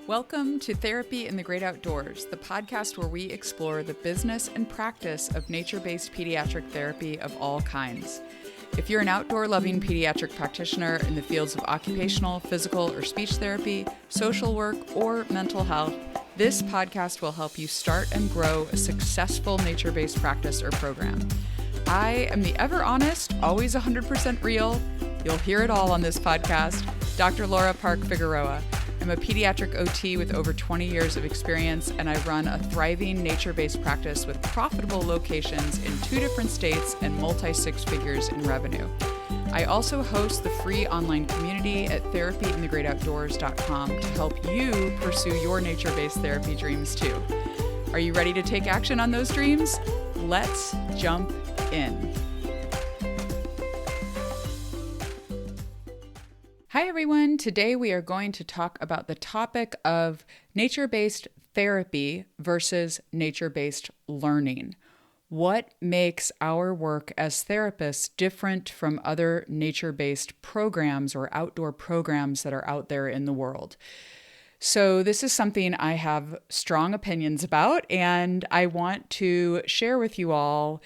Welcome to Therapy in the Great Outdoors, the podcast where we explore the business and practice of nature-based pediatric therapy of all kinds. If you're an outdoor-loving pediatric practitioner in the fields of occupational, physical, or speech therapy, social work, or mental health, this podcast will help you start and grow a successful nature-based practice or program. I am the ever honest, always 100% real, you'll hear it all on this podcast, Dr. Laura Park Figueroa. I'm a pediatric OT with over 20 years of experience, and I run a thriving nature-based practice with profitable locations in 2 different states and multi-six figures in revenue. I also host the free online community at therapyinthegreatoutdoors.com to help you pursue your nature-based therapy dreams too. Are you ready to take action on those dreams? Let's jump in. Hi everyone, today we are going to talk about the topic of nature-based therapy versus nature-based learning. What makes our work as therapists different from other nature-based programs or outdoor programs that are out there in the world? So this is something I have strong opinions about, and I want to share with you all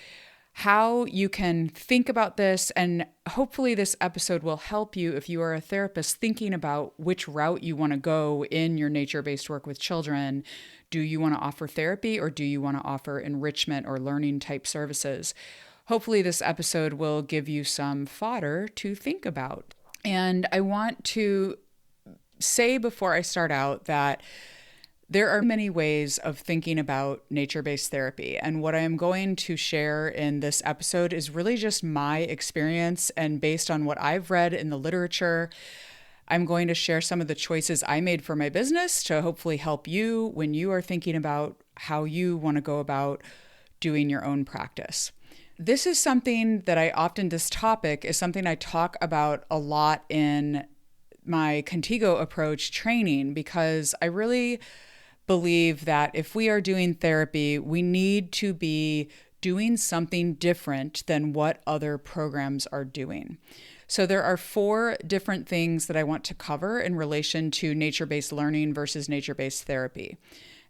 how you can think about this, and hopefully this episode will help you if you are a therapist thinking about which route you want to go in your nature-based work with children. Do you want to offer therapy, or do you want to offer enrichment or learning type services? Hopefully this episode will give you some fodder to think about. And I want to say before I start out that there are many ways of thinking about nature-based therapy, and what I am going to share in this episode is really just my experience, and based on what I've read in the literature, I'm going to share some of the choices I made for my business to hopefully help you when you are thinking about how you want to go about doing your own practice. This is something that this topic is something I talk about a lot in my Contigo approach training, because I really believe that if we are doing therapy, we need to be doing something different than what other programs are doing. So there are 4 different things that I want to cover in relation to nature-based learning versus nature-based therapy.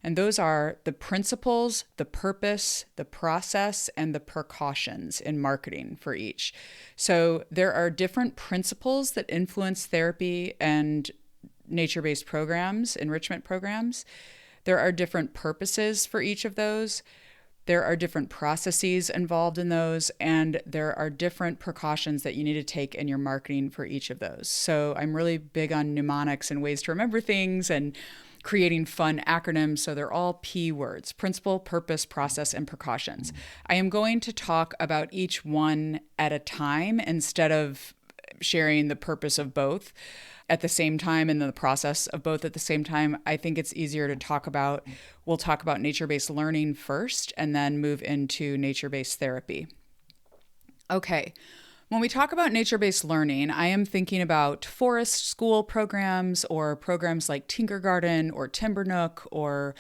And those are the principles, the purpose, the process, and the precautions in marketing for each. So there are different principles that influence therapy and nature-based programs, enrichment programs. There are different purposes for each of those. There are different processes involved in those, and there are different precautions that you need to take in your marketing for each of those. So I'm really big on mnemonics and ways to remember things and creating fun acronyms. So they're all P words: principle, purpose, process, and precautions. I am going to talk about each one at a time instead of sharing the purpose of both at the same time and the process of both at the same time. I think it's easier to we'll talk about nature-based learning first and then move into nature-based therapy. Okay, when we talk about nature-based learning, I am thinking about forest school programs or programs like Tinkergarten or Timbernook or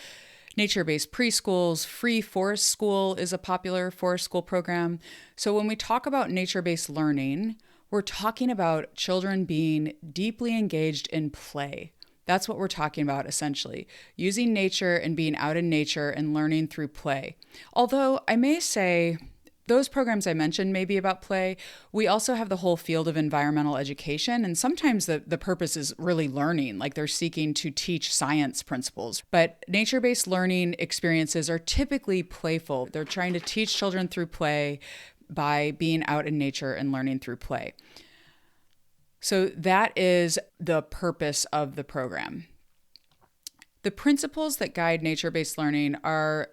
nature-based preschools. Free Forest School is a popular forest school program. So when we talk about nature-based learning, we're talking about children being deeply engaged in play. That's what we're talking about, essentially. Using nature and being out in nature and learning through play. Although I may say those programs I mentioned may be about play. We also have the whole field of environmental education, and sometimes the purpose is really learning, like they're seeking to teach science principles. But nature-based learning experiences are typically playful. They're trying to teach children through play by being out in nature and learning through play. So that is the purpose of the program. The principles that guide nature-based learning are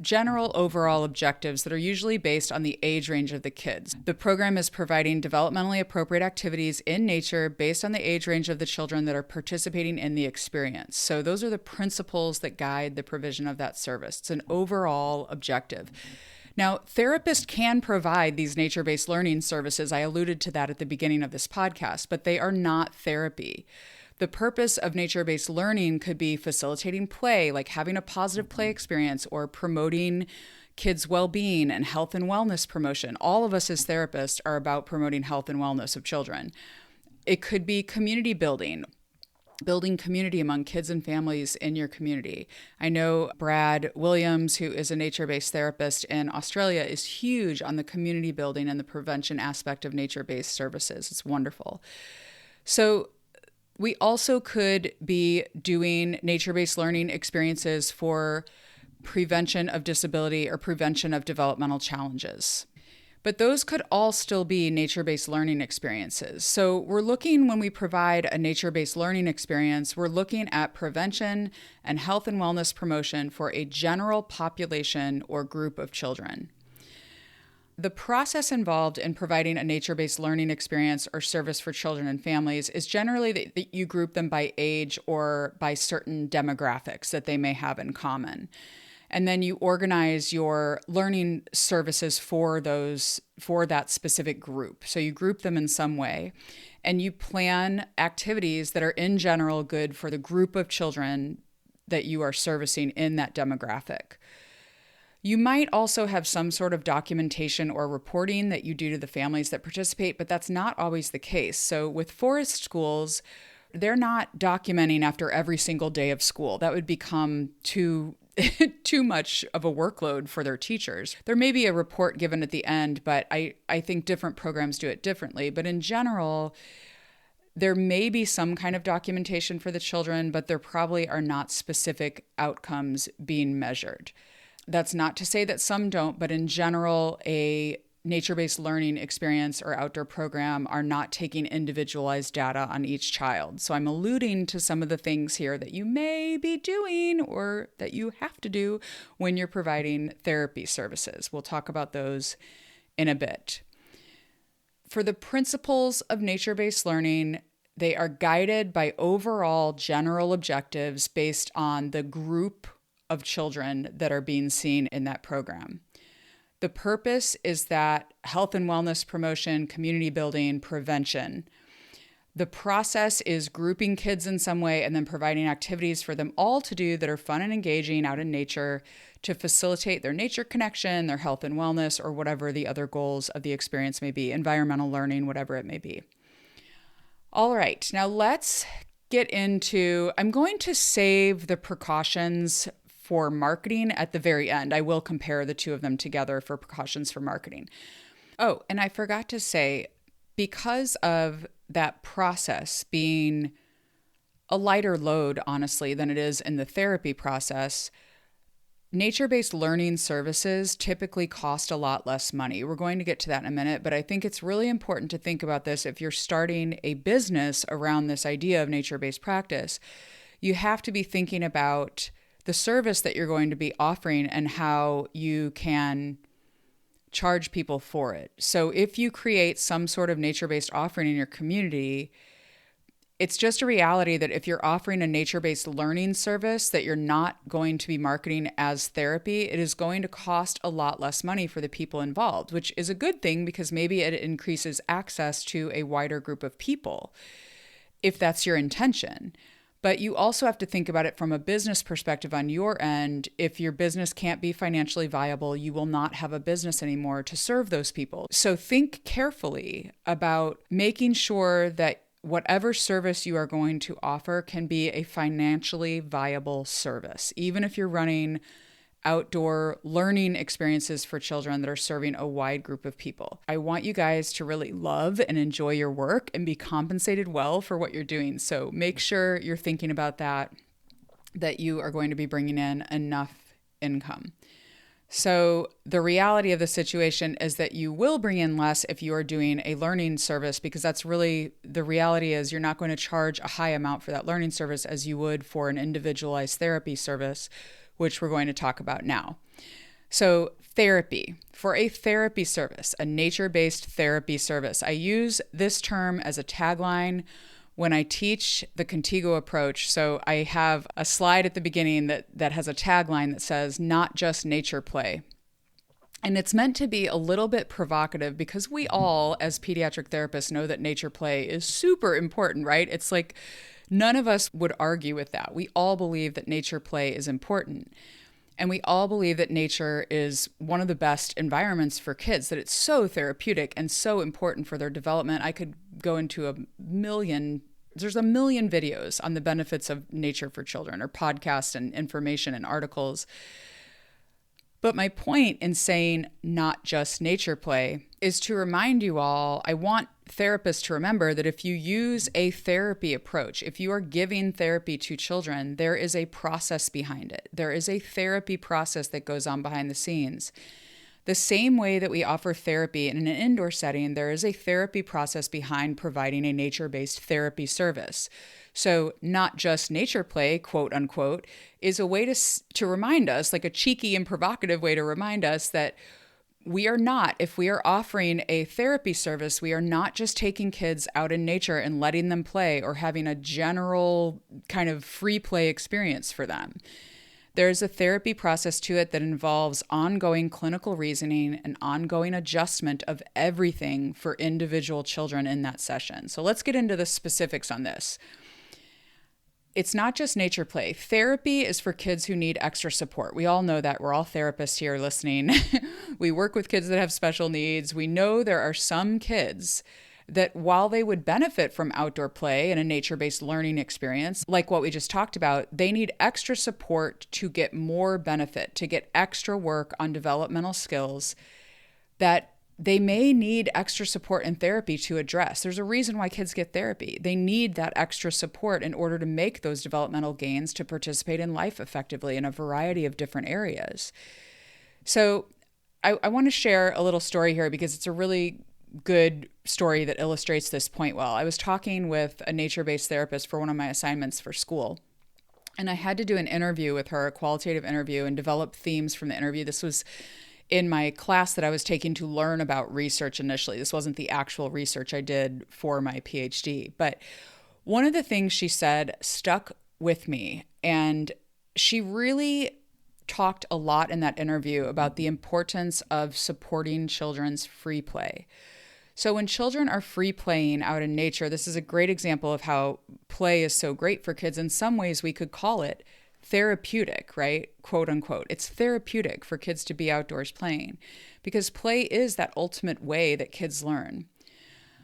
general overall objectives that are usually based on the age range of the kids. The program is providing developmentally appropriate activities in nature based on the age range of the children that are participating in the experience. So those are the principles that guide the provision of that service. It's an overall objective. Now, therapists can provide these nature-based learning services. I alluded to that at the beginning of this podcast, but they are not therapy. The purpose of nature-based learning could be facilitating play, like having a positive play experience, or promoting kids' well-being and health and wellness promotion. All of us as therapists are about promoting health and wellness of children. It could be community building. building community among kids and families in your community. I know Brad Williams, who is a nature-based therapist in Australia, is huge on the community building and the prevention aspect of nature-based services. It's wonderful. So we also could be doing nature-based learning experiences for prevention of disability or prevention of developmental challenges. But those could all still be nature-based learning experiences. So we're looking, when we provide a nature-based learning experience, we're looking at prevention and health and wellness promotion for a general population or group of children. The process involved in providing a nature-based learning experience or service for children and families is generally that you group them by age or by certain demographics that they may have in common. And then you organize your learning services for that specific group. So you group them in some way, and you plan activities that are in general good for the group of children that you are servicing in that demographic. You might also have some sort of documentation or reporting that you do to the families that participate, but that's not always the case. So with forest schools, they're not documenting after every single day of school. That would become too much of a workload for their teachers. There may be a report given at the end, but I think different programs do it differently. But in general, there may be some kind of documentation for the children, but there probably are not specific outcomes being measured. That's not to say that some don't, but in general, a nature-based learning experience or outdoor program are not taking individualized data on each child. So I'm alluding to some of the things here that you may be doing or that you have to do when you're providing therapy services. We'll talk about those in a bit. For the principles of nature-based learning, they are guided by overall general objectives based on the group of children that are being seen in that program. The purpose is that health and wellness promotion, community building, prevention. The process is grouping kids in some way and then providing activities for them all to do that are fun and engaging out in nature to facilitate their nature connection, their health and wellness, or whatever the other goals of the experience may be, environmental learning, whatever it may be. All right, now let's get into, I'm going to save the precautions for marketing at the very end. I will compare the two of them together for precautions for marketing. Oh, and I forgot to say, because of that process being a lighter load, honestly, than it is in the therapy process, nature-based learning services typically cost a lot less money. We're going to get to that in a minute, but I think it's really important to think about this if you're starting a business around this idea of nature-based practice. You have to be thinking about the service that you're going to be offering and how you can charge people for it. So if you create some sort of nature-based offering in your community, it's just a reality that if you're offering a nature-based learning service that you're not going to be marketing as therapy, it is going to cost a lot less money for the people involved, which is a good thing because maybe it increases access to a wider group of people, if that's your intention. But you also have to think about it from a business perspective on your end. If your business can't be financially viable, you will not have a business anymore to serve those people. So think carefully about making sure that whatever service you are going to offer can be a financially viable service, even if you're running outdoor learning experiences for children that are serving a wide group of people. I want you guys to really love and enjoy your work and be compensated well for what you're doing. So make sure you're thinking about that you are going to be bringing in enough income. So the reality of the situation is that you will bring in less if you are doing a learning service, because that's really the reality is you're not going to charge a high amount for that learning service as you would for an individualized therapy service, which we're going to talk about now. So therapy, for a therapy service, a nature-based therapy service. I use this term as a tagline when I teach the Contigo approach. So I have a slide at the beginning that has a tagline that says, not just nature play. And it's meant to be a little bit provocative because we all, as pediatric therapists, know that nature play is super important, right? It's like none of us would argue with that. We all believe that nature play is important. And we all believe that nature is one of the best environments for kids, that it's so therapeutic and so important for their development. I could go into a million There's a million videos on the benefits of nature for children, or podcasts and information and articles. But my point in saying not just nature play is to remind you all, I want therapists to remember that if you use a therapy approach, if you are giving therapy to children, there is a process behind it. There is a therapy process that goes on behind the scenes. The same way that we offer therapy in an indoor setting, there is a therapy process behind providing a nature-based therapy service. So not just nature play, quote unquote, is a way to remind us, like a cheeky and provocative way to remind us that we are not, if we are offering a therapy service, we are not just taking kids out in nature and letting them play or having a general kind of free play experience for them. There's a therapy process to it that involves ongoing clinical reasoning and ongoing adjustment of everything for individual children in that session. So let's get into the specifics on this. It's not just nature play. Therapy is for kids who need extra support. We all know that. We're all therapists here listening. We work with kids that have special needs. We know there are some kids that while they would benefit from outdoor play and a nature-based learning experience, like what we just talked about, they need extra support to get more benefit, to get extra work on developmental skills that they may need extra support and therapy to address. There's a reason why kids get therapy. They need that extra support in order to make those developmental gains to participate in life effectively in a variety of different areas. So I want to share a little story here because it's a really good story that illustrates this point well. I was talking with a nature-based therapist for one of my assignments for school, and I had to do an interview with her, a qualitative interview, and develop themes from the interview. This was in my class that I was taking to learn about research initially. This wasn't the actual research I did for my PhD. But one of the things she said stuck with me, and she really talked a lot in that interview about the importance of supporting children's free play. So when children are free playing out in nature, this is a great example of how play is so great for kids. In some ways, we could call it therapeutic, right? Quote unquote. It's therapeutic for kids to be outdoors playing because play is that ultimate way that kids learn.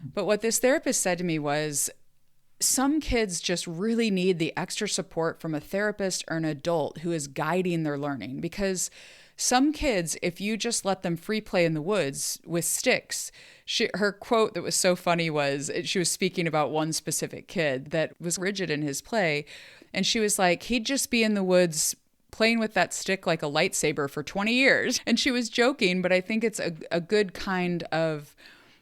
But what this therapist said to me was, some kids just really need the extra support from a therapist or an adult who is guiding their learning, because some kids, if you just let them free play in the woods with sticks, her quote that was so funny was, she was speaking about one specific kid that was rigid in his play. And she was like, he'd just be in the woods playing with that stick like a lightsaber for 20 years. And she was joking, but I think it's a good kind of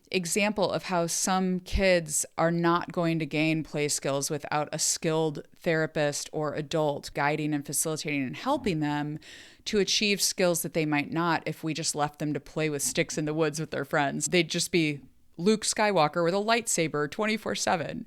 example of how some kids are not going to gain play skills without a skilled therapist or adult guiding and facilitating and helping them to achieve skills that they might not if we just left them to play with sticks in the woods with their friends. They'd just be Luke Skywalker with a lightsaber 24/7.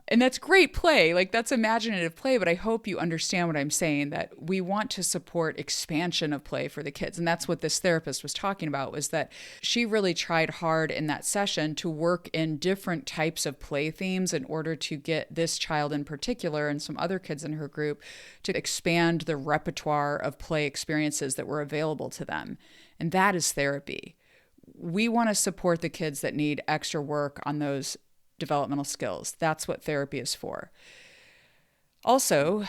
And that's great play, like that's imaginative play, but I hope you understand what I'm saying, that we want to support expansion of play for the kids. And that's what this therapist was talking about, was that she really tried hard in that session to work in different types of play themes in order to get this child in particular and some other kids in her group to expand the repertoire of play experiences that were available to them. And that is therapy. We want to support the kids that need extra work on those developmental skills. That's what therapy is for. Also,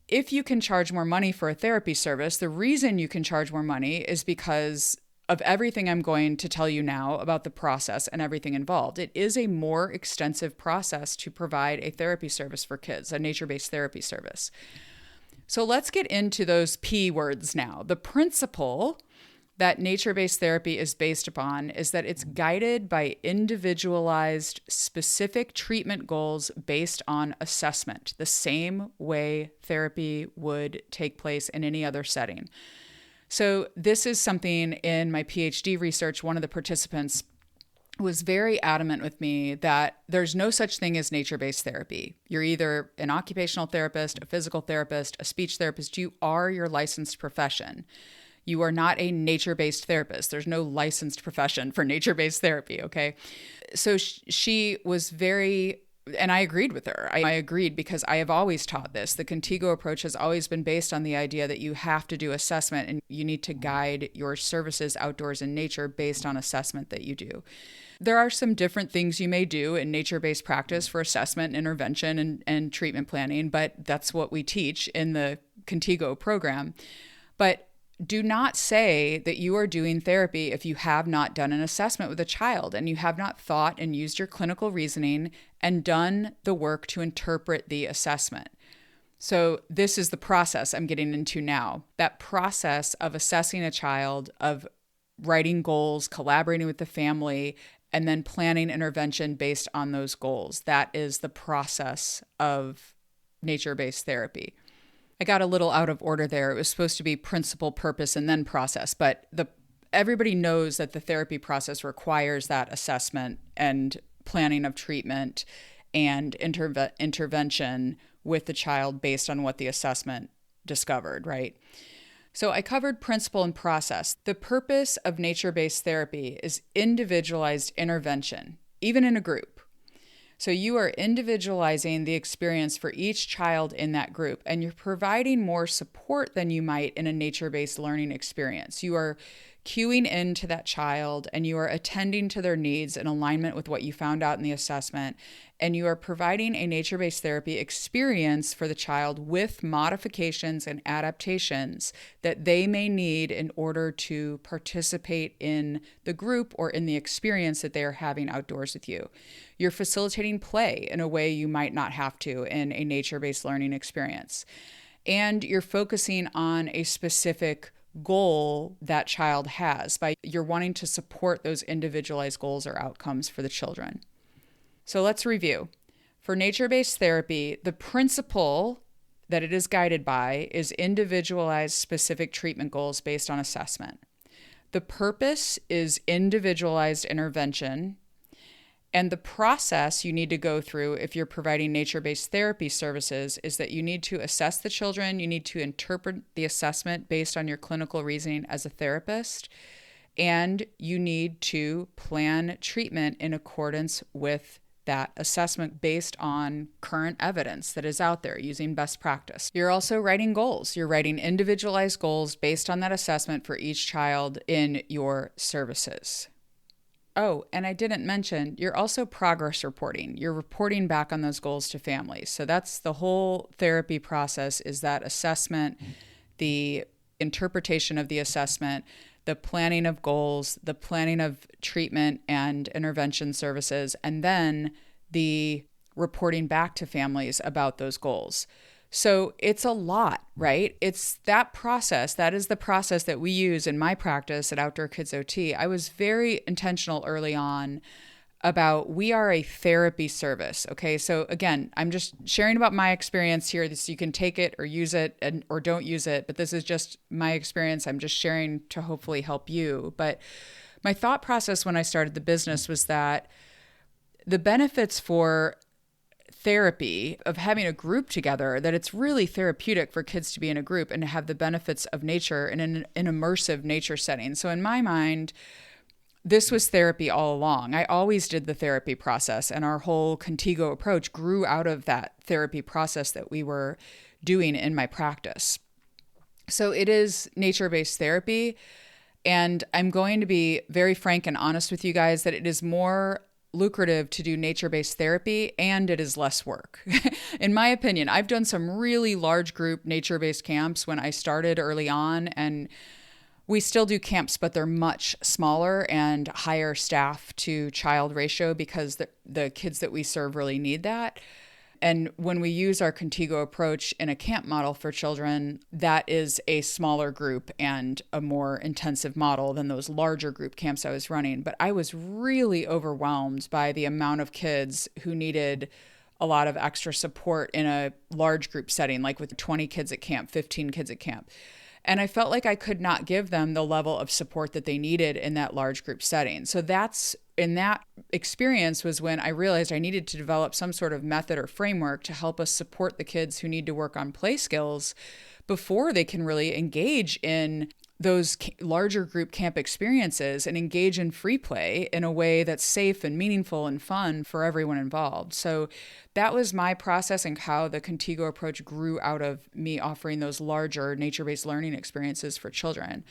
if you can charge more money for a therapy service, the reason you can charge more money is because of everything I'm going to tell you now about the process and everything involved. It is a more extensive process to provide a therapy service for kids, a nature-based therapy service. So let's get into those P words now. The principle that nature-based therapy is based upon is that it's guided by individualized, specific treatment goals based on assessment, the same way therapy would take place in any other setting. So this is something in my PhD research, one of the participants was very adamant with me that there's no such thing as nature-based therapy. You're either an occupational therapist, a physical therapist, a speech therapist. You are your licensed profession. You are not a nature-based therapist. There's no licensed profession for nature-based therapy, okay? So she was very And I agreed with her. I agreed because I have always taught this. The Contigo approach has always been based on the idea that you have to do assessment and you need to guide your services outdoors in nature based on assessment that you do. There are some different things you may do in nature-based practice for assessment, intervention, and treatment planning, but that's what we teach in the Contigo program. But do not say that you are doing therapy if you have not done an assessment with a child and you have not thought and used your clinical reasoning and done the work to interpret the assessment. So this is the process I'm getting into now. That process of assessing a child, of writing goals, collaborating with the family, and then planning intervention based on those goals. That is the process of nature-based therapy. I got a little out of order there. It was supposed to be principle, purpose, and then process, but everybody knows that the therapy process requires that assessment and planning of treatment and intervention with the child based on what the assessment discovered, right? So I covered principle and process. The purpose of nature-based therapy is individualized intervention, even in a group. So you are individualizing the experience for each child in that group, and you're providing more support than you might in a nature-based learning experience. You are cueing into that child and you are attending to their needs in alignment with what you found out in the assessment, and you are providing a nature-based therapy experience for the child with modifications and adaptations that they may need in order to participate in the group or in the experience that they are having outdoors with you. You're facilitating play in a way you might not have to in a nature-based learning experience. And you're focusing on a specific goal that child has by you're wanting to support those individualized goals or outcomes for the children. So let's review. For nature-based therapy, the principle that it is guided by is individualized specific treatment goals based on assessment. The purpose is individualized intervention. And the process you need to go through if you're providing nature-based therapy services is that you need to assess the children, you need to interpret the assessment based on your clinical reasoning as a therapist, and you need to plan treatment in accordance with that assessment based on current evidence that is out there using best practice. You're also writing goals. You're writing individualized goals based on that assessment for each child in your services. Oh, and I didn't mention, you're also progress reporting. You're reporting back on those goals to families. So that's the whole therapy process, is that assessment, the interpretation of the assessment, the planning of goals, the planning of treatment and intervention services, and then the reporting back to families about those goals. So it's a lot, right? It's that process. That is the process that we use in my practice at Outdoor Kids OT. I was very intentional early on about we are a therapy service. Okay. So again, I'm just sharing about my experience here. So you can take it or use it or don't use it, but this is just my experience. I'm just sharing to hopefully help you. But my thought process when I started the business was that the benefits for therapy, of having a group together, that it's really therapeutic for kids to be in a group and to have the benefits of nature in an immersive nature setting. So in my mind, this was therapy all along. I always did the therapy process, and our whole Contigo approach grew out of that therapy process that we were doing in my practice. So it is nature-based therapy, and I'm going to be very frank and honest with you guys that it is more lucrative to do nature-based therapy, and it is less work. In my opinion, I've done some really large group nature-based camps when I started early on, and we still do camps, but they're much smaller and higher staff to child ratio because the kids that we serve really need that. And when we use our Contigo approach in a camp model for children, that is a smaller group and a more intensive model than those larger group camps I was running. But I was really overwhelmed by the amount of kids who needed a lot of extra support in a large group setting, like with 20 kids at camp, 15 kids at camp. And I felt like I could not give them the level of support that they needed in that large group setting. So in that experience was when I realized I needed to develop some sort of method or framework to help us support the kids who need to work on play skills before they can really engage in those larger group camp experiences and engage in free play in a way that's safe and meaningful and fun for everyone involved. So that was my process and how the Contigo approach grew out of me offering those larger nature-based learning experiences for children.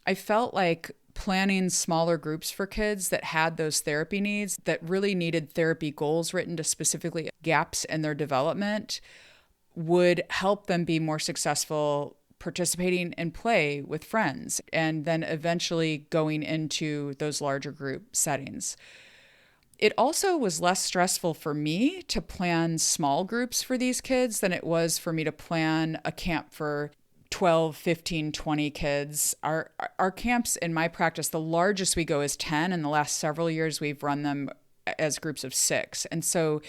I felt like planning smaller groups for kids that had those therapy needs, that really needed therapy goals written to specifically gaps in their development, would help them be more successful participating in play with friends, and then eventually going into those larger group settings. It also was less stressful for me to plan small groups for these kids than it was for me to plan a camp for 12, 15, 20 kids. Our camps in my practice, the largest we go is 10. In the last several years, we've run them as groups of 6. And so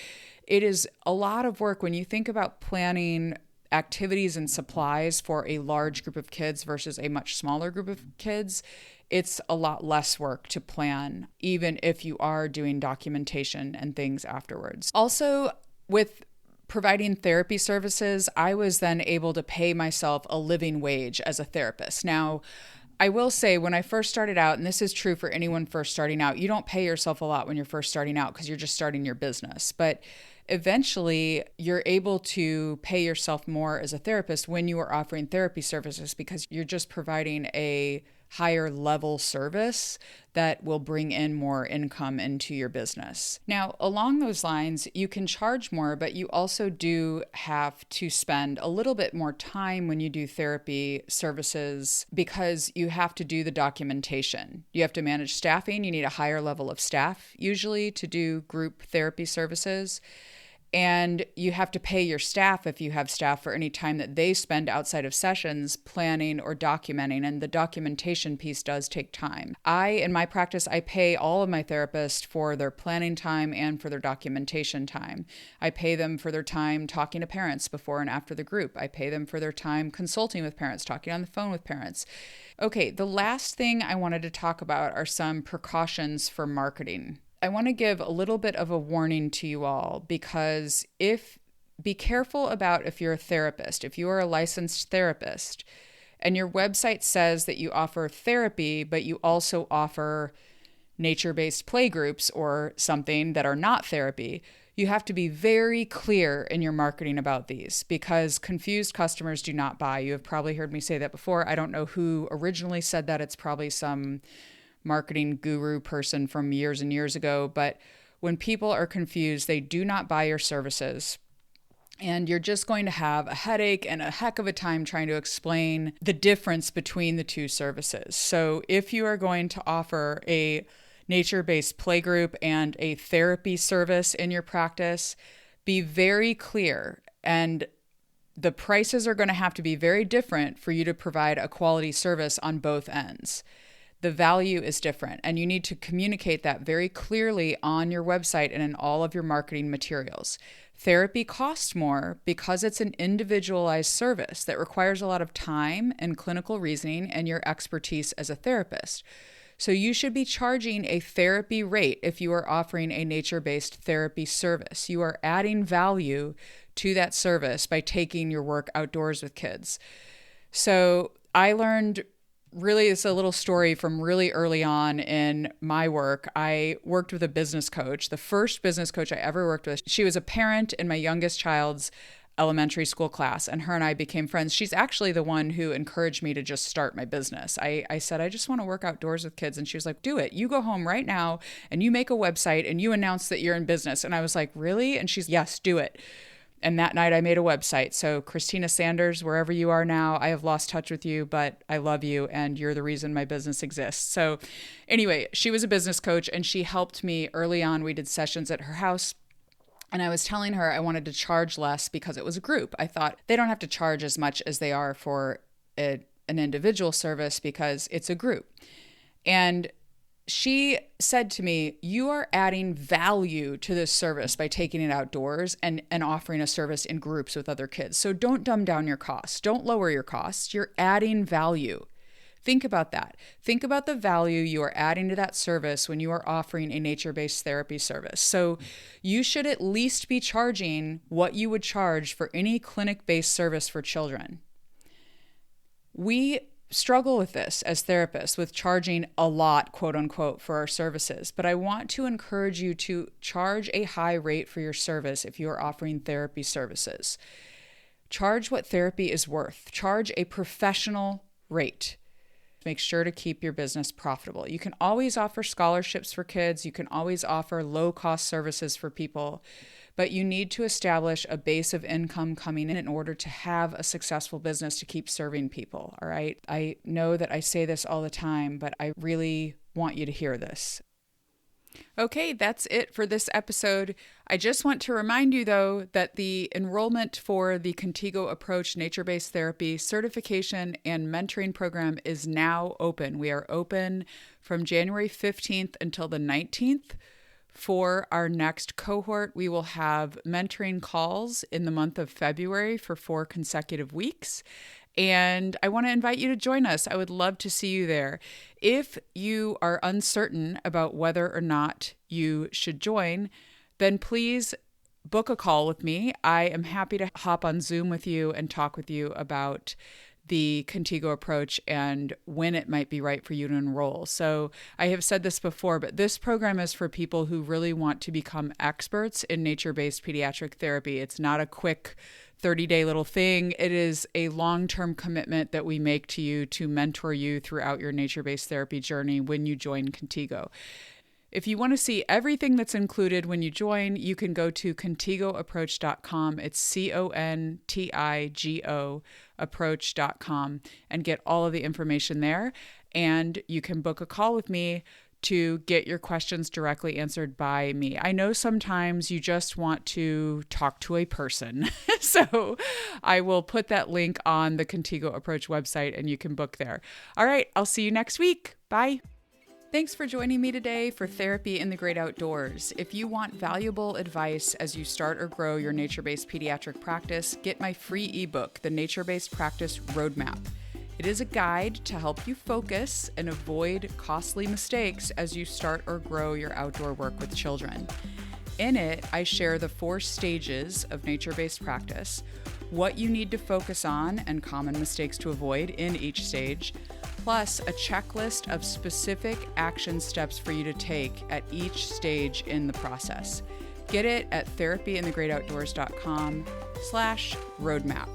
it is a lot of work when you think about planning activities and supplies for a large group of kids versus a much smaller group of kids. It's a lot less work to plan, even if you are doing documentation and things afterwards. Also, with providing therapy services, I was then able to pay myself a living wage as a therapist. Now, I will say when I first started out, and this is true for anyone first starting out, you don't pay yourself a lot when you're first starting out because you're just starting your business. But eventually, you're able to pay yourself more as a therapist when you are offering therapy services because you're just providing a higher level service that will bring in more income into your business. Now, along those lines, you can charge more, but you also do have to spend a little bit more time when you do therapy services because you have to do the documentation. You have to manage staffing. You need a higher level of staff usually to do group therapy services. And you have to pay your staff if you have staff for any time that they spend outside of sessions planning or documenting. And the documentation piece does take time. In my practice, I pay all of my therapists for their planning time and for their documentation time. I pay them for their time talking to parents before and after the group. I pay them for their time consulting with parents, talking on the phone with parents. Okay, the last thing I wanted to talk about are some precautions for marketing. I want to give a little bit of a warning to you all because be careful about if you're a therapist, if you are a licensed therapist and your website says that you offer therapy, but you also offer nature-based play groups or something that are not therapy, you have to be very clear in your marketing about these because confused customers do not buy. You have probably heard me say that before. I don't know who originally said that. It's probably some marketing guru person from years and years ago. But when people are confused, they do not buy your services. And you're just going to have a headache and a heck of a time trying to explain the difference between the two services. So if you are going to offer a nature-based playgroup and a therapy service in your practice, be very clear. And the prices are going to have to be very different for you to provide a quality service on both ends. The value is different, and you need to communicate that very clearly on your website and in all of your marketing materials. Therapy costs more because it's an individualized service that requires a lot of time and clinical reasoning and your expertise as a therapist. So you should be charging a therapy rate if you are offering a nature-based therapy service. You are adding value to that service by taking your work outdoors with kids. So I learned really, it's a little story from really early on in my work. I worked with a business coach, the first business coach I ever worked with. She was a parent in my youngest child's elementary school class, and her and I became friends. She's actually the one who encouraged me to just start my business. I said, I just want to work outdoors with kids. And she was like, do it. You go home right now and you make a website and you announce that you're in business. And I was like, really? And she's, yes, do it. And that night I made a website. So Christina Sanders, wherever you are now, I have lost touch with you, but I love you and you're the reason my business exists. So anyway, she was a business coach and she helped me early on. We did sessions at her house. And I was telling her I wanted to charge less because it was a group. I thought they don't have to charge as much as they are for an individual service because it's a group. And she said to me, you are adding value to this service by taking it outdoors and offering a service in groups with other kids. So don't dumb down your costs. Don't lower your costs. You're adding value. Think about that. Think about the value you are adding to that service when you are offering a nature-based therapy service. So you should at least be charging what you would charge for any clinic-based service for children. We struggle with this as therapists, with charging a lot, quote unquote, for our services. But I want to encourage you to charge a high rate for your service if you are offering therapy services. Charge what therapy is worth. Charge a professional rate. Make sure to keep your business profitable. You can always offer scholarships for kids. You can always offer low-cost services for people, but you need to establish a base of income coming in order to have a successful business to keep serving people, all right? I know that I say this all the time, but I really want you to hear this. Okay, that's it for this episode. I just want to remind you, though, that the enrollment for the Contigo Approach Nature-Based Therapy Certification and Mentoring Program is now open. We are open from January 15th until the 19th. For our next cohort, we will have mentoring calls in the month of February for 4 consecutive weeks. And I want to invite you to join us. I would love to see you there. If you are uncertain about whether or not you should join, then please book a call with me. I am happy to hop on Zoom with you and talk with you about the Contigo approach and when it might be right for you to enroll. So I have said this before, but this program is for people who really want to become experts in nature-based pediatric therapy. It's not a quick 30-day little thing. It is a long-term commitment that we make to you to mentor you throughout your nature-based therapy journey when you join Contigo. If you want to see everything that's included when you join, you can go to contigoapproach.com. It's CONTIGO approach.com and get all of the information there. And you can book a call with me to get your questions directly answered by me. I know sometimes you just want to talk to a person. So I will put that link on the Contigo Approach website and you can book there. All right, I'll see you next week. Bye. Thanks for joining me today for Therapy in the Great Outdoors. If you want valuable advice as you start or grow your nature-based pediatric practice, get my free ebook, The Nature-Based Practice Roadmap. It is a guide to help you focus and avoid costly mistakes as you start or grow your outdoor work with children. In it, I share the 4 stages of nature-based practice, what you need to focus on and common mistakes to avoid in each stage, plus a checklist of specific action steps for you to take at each stage in the process. Get it at therapyinthegreatoutdoors.com/roadmap.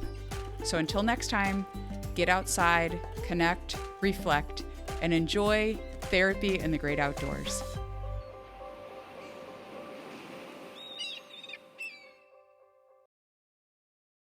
So until next time, get outside, connect, reflect, and enjoy therapy in the great outdoors.